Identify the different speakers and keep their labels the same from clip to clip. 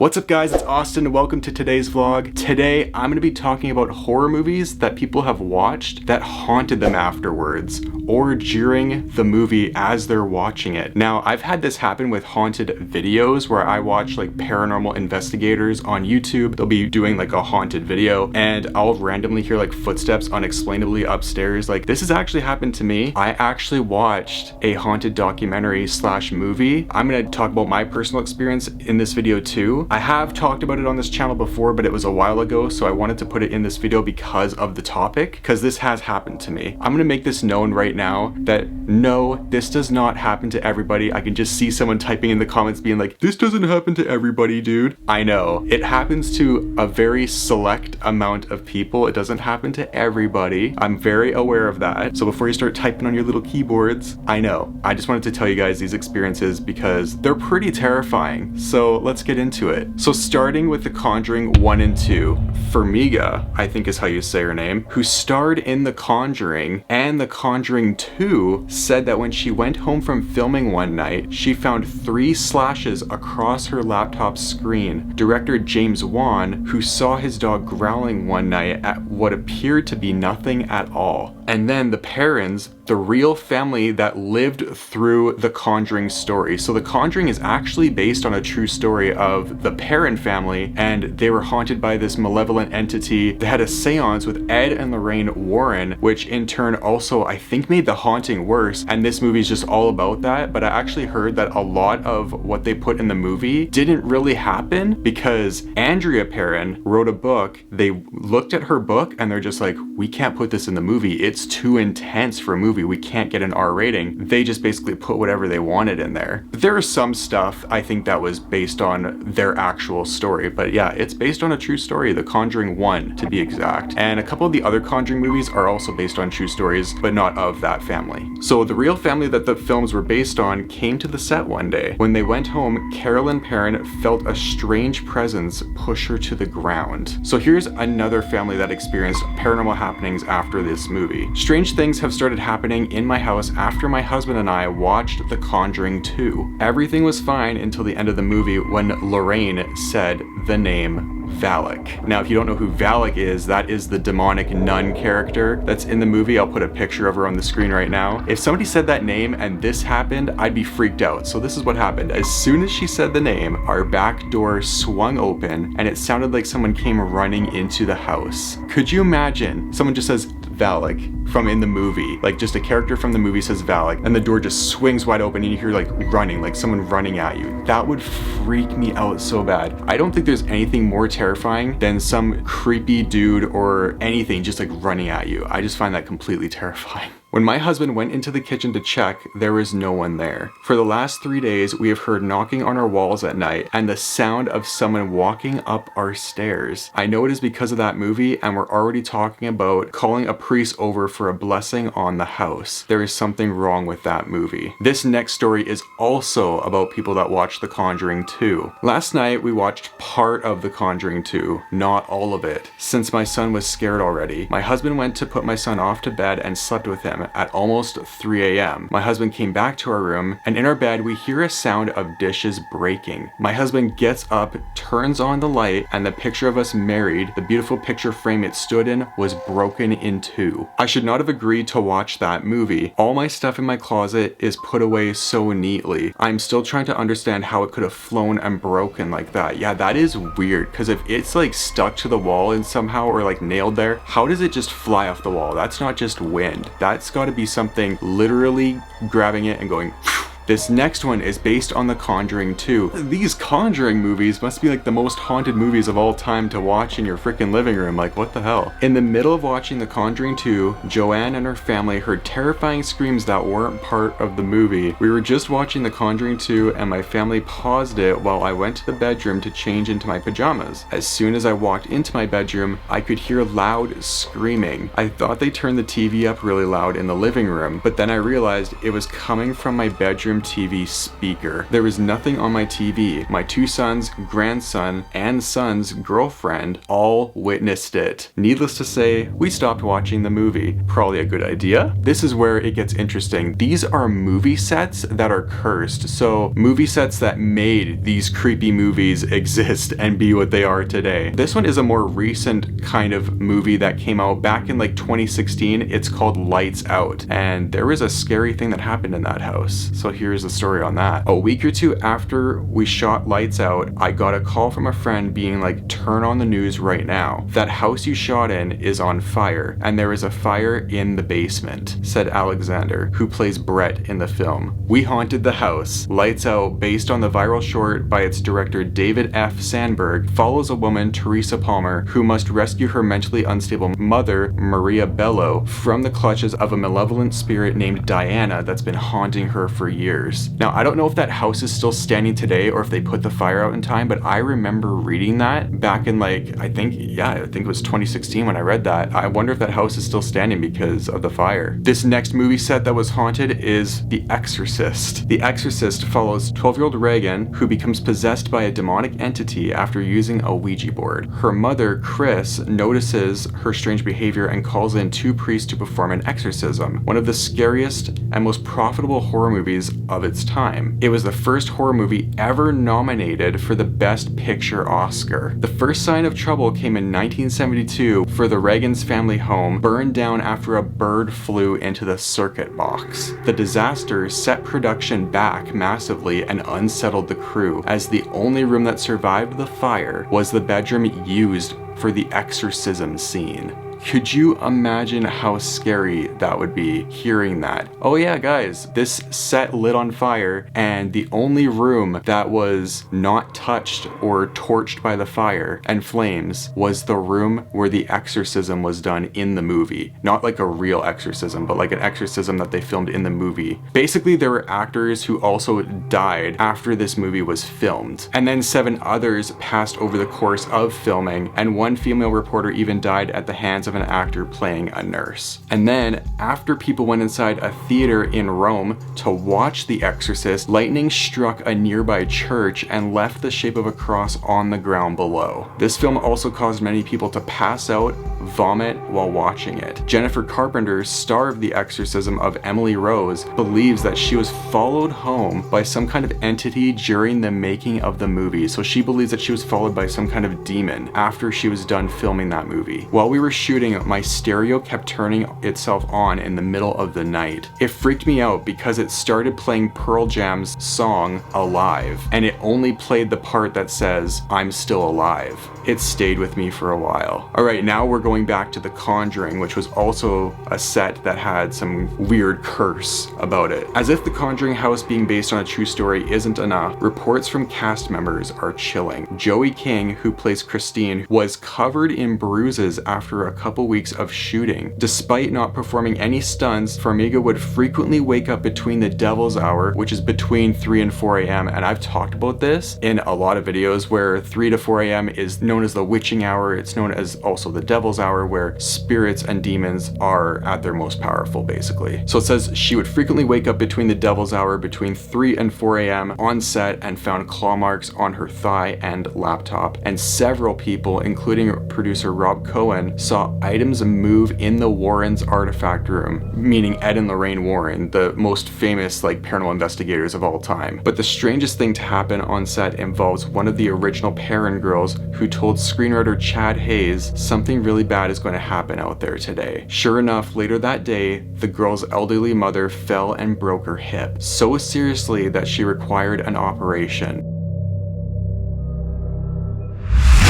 Speaker 1: What's up guys, it's Austin and welcome to today's vlog. Today I'm going to be talking about horror movies that people have watched that haunted them afterwards or during the movie as they're watching it. Now I've had this happen with haunted videos where I watch like paranormal investigators on YouTube. They'll be doing like a haunted video and I'll randomly hear like footsteps unexplainably upstairs. Like this has actually happened to me. I actually watched a haunted documentary slash movie. I'm going to talk about my personal experience in this video too. I have talked about it on this channel before, but it was a while ago, so I wanted to put it in this video because of the topic, because this has happened to me. I'm gonna make this known right now that no, this does not happen to everybody. I can just see someone typing in the comments being like, this doesn't happen to everybody, dude. I know. It happens to a very select amount of people. It doesn't happen to everybody. I'm very aware of that. So before you start typing on your little keyboards, I know. I just wanted to tell you guys these experiences because they're pretty terrifying. So let's get into it. So starting with The Conjuring 1 and 2, Farmiga, I think is how you say her name, who starred in The Conjuring and The Conjuring 2, said that when she went home from filming one night, she found 3 slashes across her laptop screen. Director James Wan, who saw his dog growling one night at what appeared to be nothing at all. And then the Perrons, the real family that lived through the Conjuring story. So The Conjuring is actually based on a true story of the Perron family, and they were haunted by this malevolent entity. They had a seance with Ed and Lorraine Warren, which in turn also I think made the haunting worse, and this movie is just all about that. But I actually heard that a lot of what they put in the movie didn't really happen because Andrea Perron wrote a book. They looked at her book and they're just like, we can't put this in the movie. It's too intense for a movie. We can't get an R rating. They just basically put whatever they wanted in there. There is some stuff I think that was based on their actual story, but yeah, it's based on a true story, The Conjuring 1 to be exact. And a couple of the other Conjuring movies are also based on true stories, but not of that family. So the real family that the films were based on came to the set one day. When they went home, Carolyn Perron felt a strange presence push her to the ground. So here's another family that experienced paranormal happenings after this movie. Strange things have started happening in my house after my husband and I watched The Conjuring 2. Everything was fine until the end of the movie when Lorraine said the name Valak. Now, if you don't know who Valak is, that is the demonic nun character that's in the movie. I'll put a picture of her on the screen right now. If somebody said that name and this happened, I'd be freaked out. So this is what happened. As soon as she said the name, our back door swung open and it sounded like someone came running into the house. Could you imagine? Someone just says Valak from in the movie, like just a character from the movie says Valak, and the door just swings wide open and you hear like running, like someone running at you. That would freak me out so bad. I don't think there's anything more terrifying than some creepy dude or anything just like running at you. I just find that completely terrifying. When my husband went into the kitchen to check, there was no one there. For the last 3 days, we have heard knocking on our walls at night and the sound of someone walking up our stairs. I know it is because of that movie, and we're already talking about calling a priest over for a blessing on the house. There is something wrong with that movie. This next story is also about people that watched The Conjuring 2. Last night, we watched part of The Conjuring 2, not all of it. Since my son was scared already, my husband went to put my son off to bed and slept with him at almost 3 a.m. My husband came back to our room, and in our bed we hear a sound of dishes breaking. My husband gets up, turns on the light, and the picture of us married, the beautiful picture frame it stood in, was broken in 2. I should not have agreed to watch that movie. All my stuff in my closet is put away so neatly. I'm still trying to understand how it could have flown and broken like that. Yeah, that is weird, because if it's like stuck to the wall and somehow or like nailed there, how does it just fly off the wall? That's not just wind. That's got to be something literally grabbing it and going phew. This next one is based on The Conjuring 2. These Conjuring movies must be like the most haunted movies of all time to watch in your freaking living room. Like, what the hell? In the middle of watching The Conjuring 2, Joanne and her family heard terrifying screams that weren't part of the movie. We were just watching The Conjuring 2 and my family paused it while I went to the bedroom to change into my pajamas. As soon as I walked into my bedroom, I could hear loud screaming. I thought they turned the TV up really loud in the living room, but then I realized it was coming from my bedroom home TV speaker. There was nothing on my TV. My 2 sons, grandson, and son's girlfriend all witnessed it. Needless to say, we stopped watching the movie. Probably a good idea. This is where it gets interesting. These are movie sets that are cursed. So movie sets that made these creepy movies exist and be what they are today. This one is a more recent kind of movie that came out back in like 2016. It's called Lights Out, and there was a scary thing that happened in that house. So here's the story on that. A week or two after we shot Lights Out, I got a call from a friend being like, turn on the news right now. That house you shot in is on fire, and there is a fire in the basement, said Alexander, who plays Brett in the film. We haunted the house. Lights Out, based on the viral short by its director David F. Sandberg, follows a woman, Teresa Palmer, who must rescue her mentally unstable mother, Maria Bello, from the clutches of a malevolent spirit named Diana that's been haunting her for years. Now, I don't know if that house is still standing today or if they put the fire out in time, but I remember reading that back in like, I think it was 2016 when I read that. I wonder if that house is still standing because of the fire. This next movie set that was haunted is The Exorcist. The Exorcist follows 12-year-old Reagan, who becomes possessed by a demonic entity after using a Ouija board. Her mother, Chris, notices her strange behavior and calls in 2 priests to perform an exorcism, one of the scariest and most profitable horror movies of its time. It was the first horror movie ever nominated for the Best Picture Oscar. The first sign of trouble came in 1972 for the Reagan's family home, burned down after a bird flew into the circuit box. The disaster set production back massively and unsettled the crew, as the only room that survived the fire was the bedroom used for the exorcism scene. Could you imagine how scary that would be, hearing that? Oh yeah, guys, this set lit on fire, and the only room that was not touched or torched by the fire and flames was the room where the exorcism was done in the movie. Not like a real exorcism, but like an exorcism that they filmed in the movie. Basically, there were actors who also died after this movie was filmed, and then 7 others passed over the course of filming, and 1 female reporter even died at the hands of an actor playing a nurse. And then, after people went inside a theater in Rome to watch The Exorcist, lightning struck a nearby church and left the shape of a cross on the ground below. This film also caused many people to pass out, vomit while watching it. Jennifer Carpenter, star of The Exorcism of Emily Rose, believes that she was followed home by some kind of entity during the making of the movie. So she believes that she was followed by some kind of demon after she was done filming that movie. While we were shooting, my stereo kept turning itself on in the middle of the night. It freaked me out because it started playing Pearl Jam's song Alive, and it only played the part that says, "I'm still alive." It stayed with me for a while. Alright, now we're going back to The Conjuring, which was also a set that had some weird curse about it. As if The Conjuring house being based on a true story isn't enough, reports from cast members are chilling. Joey King, who plays Christine, was covered in bruises after a couple weeks of shooting. Despite not performing any stunts, Farmiga would frequently wake up between the devil's hour, which is between 3 and 4 a.m. And I've talked about this in a lot of videos, where 3 to 4 a.m. is known as the witching hour. It's known as also the devil's hour, where spirits and demons are at their most powerful, basically. So it says she would frequently wake up between the devil's hour between 3 and 4 a.m. on set and found claw marks on her thigh and laptop. And several people, including producer Rob Cohen, saw items move in the Warrens' artifact room, meaning Ed and Lorraine Warren, the most famous paranormal investigators of all time. But the strangest thing to happen on set involves one of the original Perrin girls, who told screenwriter Chad Hayes something really bad is going to happen out there today. Sure enough, later that day, the girl's elderly mother fell and broke her hip so seriously that she required an operation.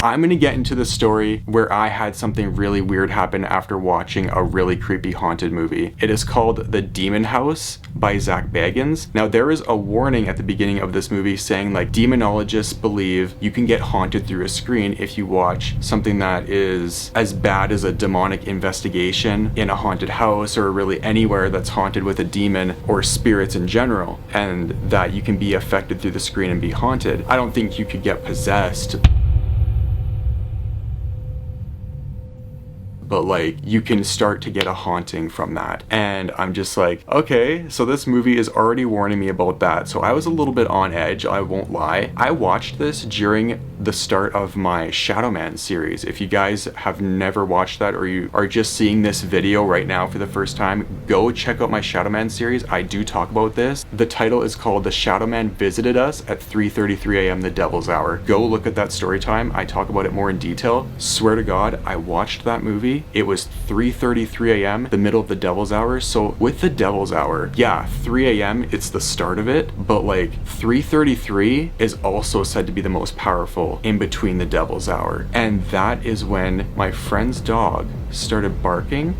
Speaker 1: I'm gonna get into the story where I had something really weird happen after watching a really creepy haunted movie. It is called The Demon House by Zach Bagans. Now, there is a warning at the beginning of this movie saying demonologists believe you can get haunted through a screen if you watch something that is as bad as a demonic investigation in a haunted house, or really anywhere that's haunted with a demon or spirits in general, and that you can be affected through the screen and be haunted. I don't think you could get possessed, but like you can start to get a haunting from that. And I'm just like, okay, so this movie is already warning me about that. So I was a little bit on edge, I won't lie. I watched this during the start of my Shadow Man series. If you guys have never watched that, or you are just seeing this video right now for the first time, go check out my Shadow Man series. I do talk about this. The title is called The Shadow Man Visited Us at 3:33 a.m. the Devil's Hour. Go look at that story time. I talk about it more in detail. Swear to God, I watched that movie. It was 3:33 a.m., the middle of the Devil's Hour. So with the Devil's Hour, yeah, 3 a.m. it's the start of it, but like 3:33 is also said to be the most powerful in between the Devil's Hour. And that is when my friend's dog started barking.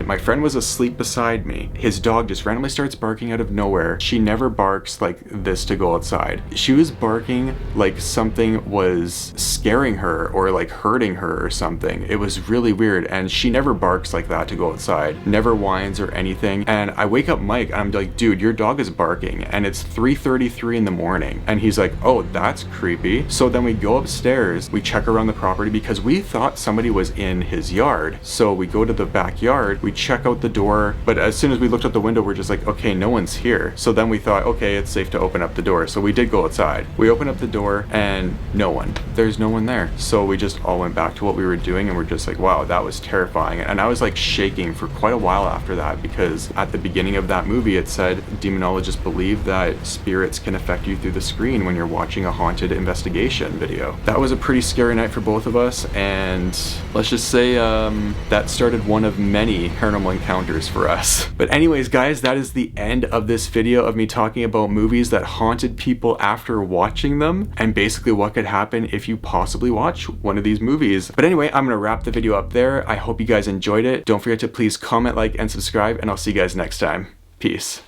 Speaker 1: My friend was asleep beside me. His dog just randomly starts barking out of nowhere. She never barks like this to go outside. She was barking like something was scaring her or like hurting her or something. It was really weird, and she never barks like that to go outside. Never whines or anything. And I wake up Mike and I'm like, dude, your dog is barking, and it's 3:33 in the morning. And he's like, oh, that's creepy. So then we go upstairs, we check around the property because we thought somebody was in his yard. So we go to the backyard, we check out the door, but as soon as we looked out the window, we're just like, okay, no one's here. So then we thought, okay, it's safe to open up the door. So we did go outside. We opened up the door and no one. There's no one there. So we just all went back to what we were doing, and we're just like, wow, that was terrifying. And I was like shaking for quite a while after that, because at the beginning of that movie it said demonologists believe that spirits can affect you through the screen when you're watching a haunted investigation video. That was a pretty scary night for both of us, and let's just say that started one of many paranormal encounters for us. But anyways, guys, that is the end of this video of me talking about movies that haunted people after watching them, and basically what could happen if you possibly watch one of these movies. But anyway, I'm gonna wrap the video up there. I hope you guys enjoyed it. Don't forget to please comment, like, and subscribe, and I'll see you guys next time. Peace.